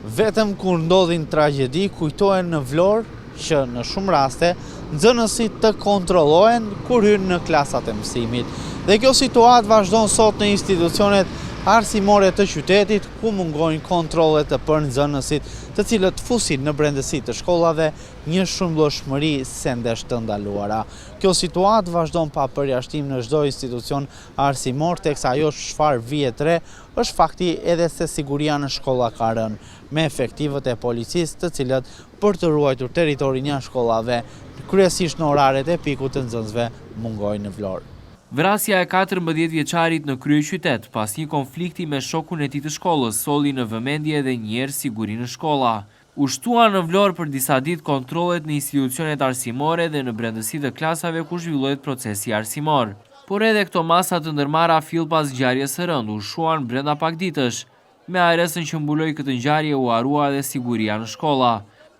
Vetëm kur ndodhin tragjedi, kujtohen në Vlorë që në shumë raste nxënësit të kontrollohen kur hyn në klasat e mësimit. Dhe kjo situatë vazhdon sot në institucionet arsimore të qytetit, ku mungojnë kontrollet të për nxënësit, të cilët fusin në brendësi të shkollave një shumëllojshmëri sendesh të ndaluara. Kjo situatë vazhdon pa përjashtim në çdo institucion arsimor, teksa ajo çfarë vihet re është fakti edhe se siguria në shkolla ka rënë, me efektivët e policisë të cilët për të ruajtur territorin jashtë shkollave, kryesisht në oraret e pikut të nxënësve mungojnë në Vlorë. Vrasja e 14 vjeçarit në kryeqytet pas një konflikti me shokun e tij të shkollës solli në vëmendje edhe një herë sigurinë në shkolla. U shtuan në Vlorë për disa ditë kontrollet në institucionet arsimore dhe në brendësi të klasave ku zhvillohet procesi arsimor. Por edhe këto masa të ndërmarra fill pas ngjarjes së rënd u shuan brenda pak ditësh. Me arestën që mbuloi këtë ngjarje u harua edhe siguria në shkolla.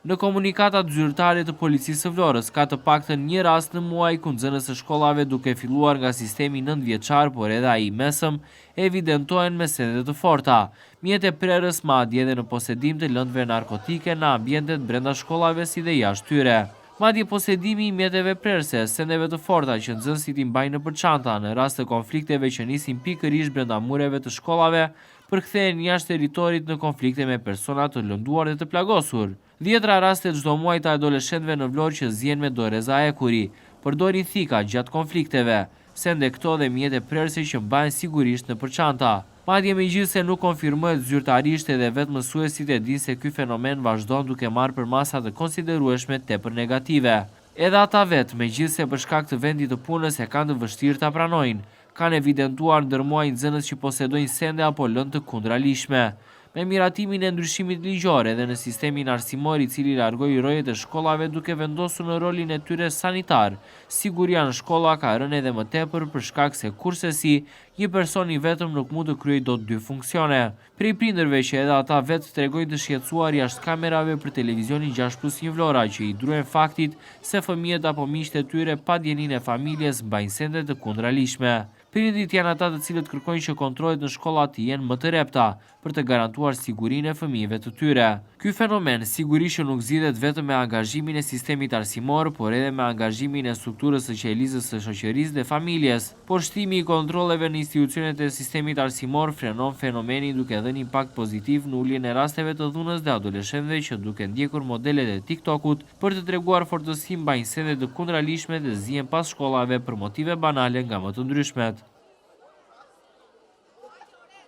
Në komunikatat zyrtare të policisë së Vlorës ka të paktën një rast në muaj ku nxënës së shkollave duke filluar nga sistemi 9 vjeçar, por edhe ai mesëm, evidentohen me sende të forta, mjete prerës madje edhe në posedim të lëndëve narkotike në ambientet brenda shkollave si dhe jashtë tyre. Madje posedimi i mjeteve prerëse, sendeve të forta që nxënësit i mbajnë nëpër çanta në rast të konflikteve që nisin pikërisht brenda mureve të shkollave, përkthehen jashtë territorit në konflikte me persona të lënduar dhe të plagosur. 10 raste çdo muaj të adoleshentëve në Vlorë që zihen me doreza ekuri, përdorin thika gjatë konflikteve, sende këto dhe mjete prerëse që mbahen sigurisht nëpër çanta. Madje megjithëse nuk konfirmohet zyrtarisht edhe vetë mësuesit e dinë se ky fenomen vazhdon duke marrë për masa të konsiderueshme tepër negative. Edhe ata vetë, megjithëse për shkak të vendit të punës e kanë të vështirë ta pranojnë, kanë evidentuar ndërmuaj nxënës që posedojnë sende apo lëndë të kundralishme. Me miratimin e ndryshimit ligjor edhe në sistemin arsimor i cili largoi rojet e shkollave duke vendosur në rolin e tyre sanitar, siguria në shkolla ka rënë edhe më tepër për shkak se kursesi një person i vetëm nuk mund të kryejë dot 2 funksione. Prej prindërve që edhe ata vetë tregojnë të shqetësuar jashtë kamerave për televizionin 6+1 Vlora që i druhen faktit se fëmijët apo miqtë e tyre pa dijenin e familjes mbajnë sende të kundralishme. Prindit janë ata të cilët kërkojnë që kontrollet në shkolla të jenë më të repta për të garantuar sigurinë e fëmijëve të tyre. Ky fenomen sigurisht nuk zgjidhet vetëm me angazhimin e sistemit arsimor, por edhe me angazhimin e strukturës së qelizës së shoqërisë dhe familjes. Poshtimi i kontrolleve në institucionet e sistemit arsimor frenon fenomenin duke dhënë impakt pozitiv në uljen e rasteve të dhunës dhe adoleshentëve që duke ndjekur modelet e TikTokut për të treguar fortësi mbajnë sende të kundralishme dhe zihen pas shkollave për motive banale nga më të ndryshmet.